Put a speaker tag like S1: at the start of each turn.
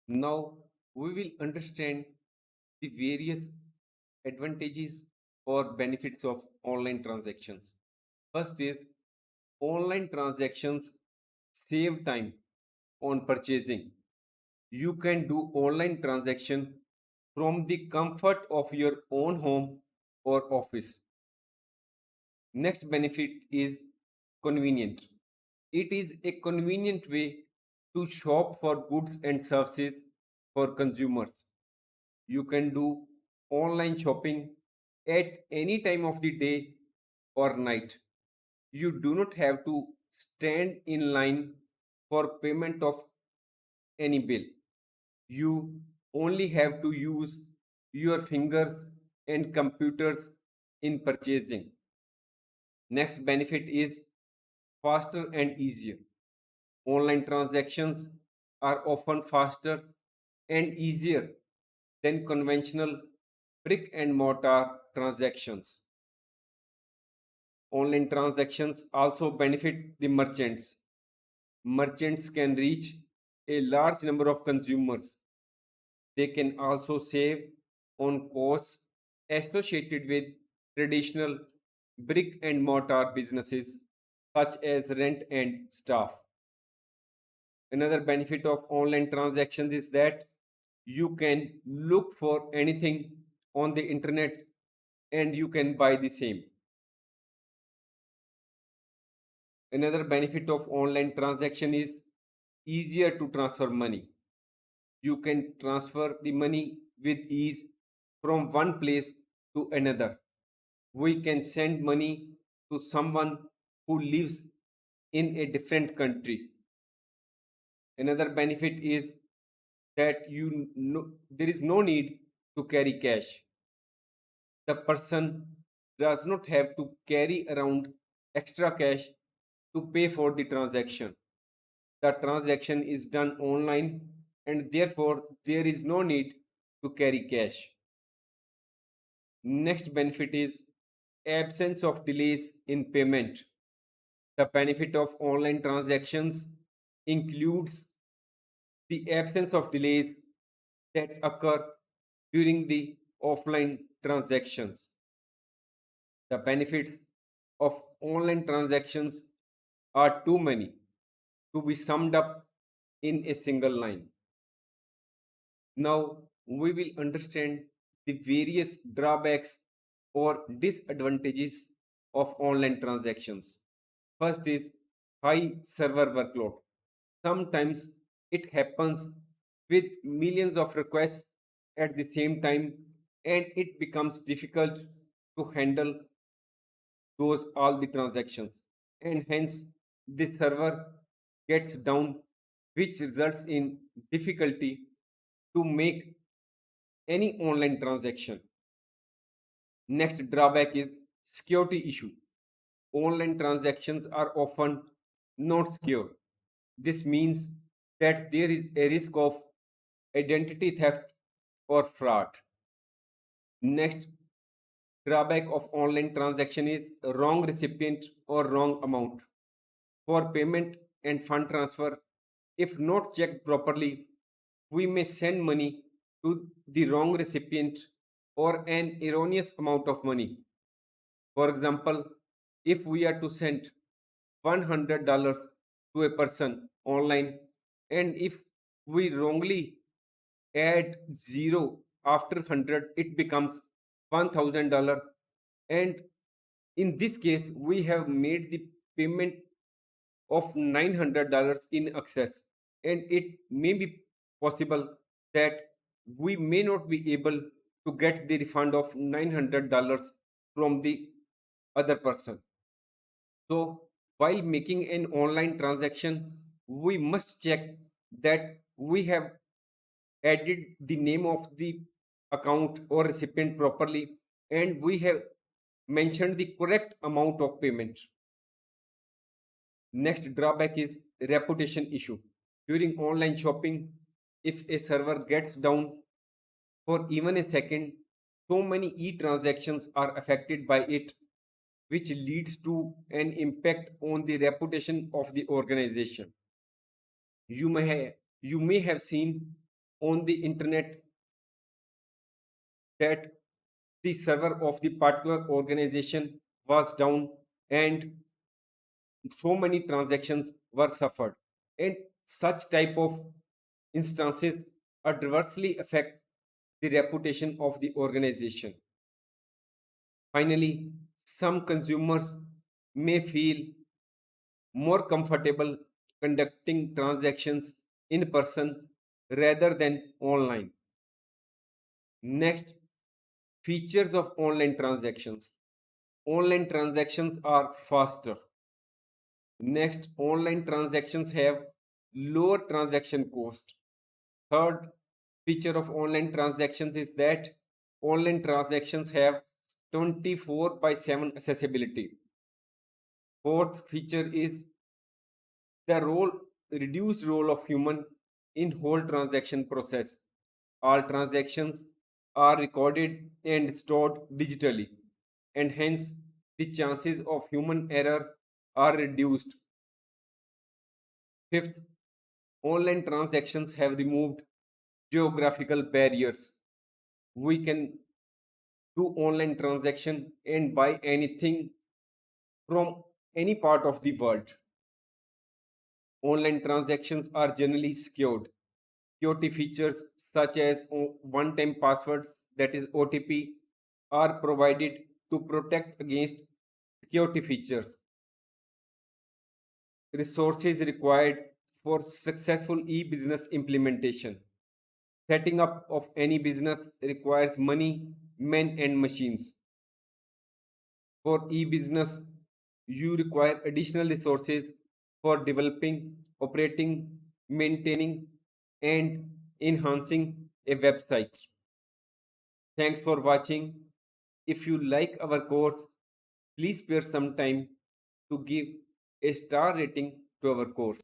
S1: Now we will understand the various advantages or benefits of online transactions. First is online transactions save time on purchasing. You can do online transaction from the comfort of your own home or office. Next benefit is convenient. It is a convenient way to shop for goods and services for consumers. You can do online shopping at any time of the day or night. You do not have to stand in line for payment of any bill. You only have to use your fingers and computers in purchasing. Next benefit is faster and easier. Online transactions are often faster and easier than conventional brick and mortar transactions. Online transactions also benefit the merchants. Merchants can reach a large number of consumers. They can also save on costs associated with traditional brick and mortar businesses such as rent and staff. Another benefit of online transactions is that you can look for anything on the internet and you can buy the same. Another benefit of online transaction is easier to transfer money. You can transfer the money with ease from one place to another. We can send money to someone who lives in a different country. Another benefit is that there is no need to carry cash. The person does not have to carry around extra cash to pay for the transaction. The transaction is done online and therefore there is no need to carry cash. Next benefit is absence of delays in payment. The benefit of online transactions includes the absence of delays that occur during the offline transactions. The benefits of online transactions are too many to be summed up in a single line. Now we will understand the various drawbacks or disadvantages of online transactions. First is high server workload. Sometimes it happens with millions of requests at the same time and it becomes difficult to handle those all the transactions and hence the server gets down, which results in difficulty to make any online transaction. Next drawback is security issue. Online transactions are often not secure. This means that there is a risk of identity theft or fraud. Next drawback of online transaction is wrong recipient or wrong amount. For payment and fund transfer, if not checked properly, we may send money to the wrong recipient or an erroneous amount of money. For example, if we are to send $100 to a person online, and if we wrongly add zero after 100, it becomes $1,000. And in this case, we have made the payment of $900 in excess, and it may be possible that we may not be able to get the refund of $900 from the other person. So while making an online transaction, we must check that we have added the name of the account or recipient properly and we have mentioned the correct amount of payment. Next drawback is reputation issue. During online shopping, if a server gets down for even a second, so many e-transactions are affected by it, which leads to an impact on the reputation of the organization. You may have seen on the internet that the server of the particular organization was down and so many transactions were suffered, and such type of instances adversely affect the reputation of the organization. Finally, some consumers may feel more comfortable conducting transactions in person rather than online. Next, features of online transactions. Online transactions are faster. Next, online transactions have lower transaction cost. Third feature of online transactions is that online transactions have 24 by 7 accessibility. Fourth feature is the reduced role of human in whole transaction process. All transactions are recorded and stored digitally, and hence the chances of human error are reduced. Fifth, online transactions have removed geographical barriers. We can do online transaction and buy anything from any part of the world. Online transactions are generally secured. Security features such as one-time passwords, that is OTP, are provided to protect against security features. Resources required for successful e-business implementation. Setting up of any business requires money, men and machines. For e-business, you require additional resources for developing, operating, maintaining, and enhancing a website. Thanks for watching. If you like our course, please spare some time to give a star rating to our course.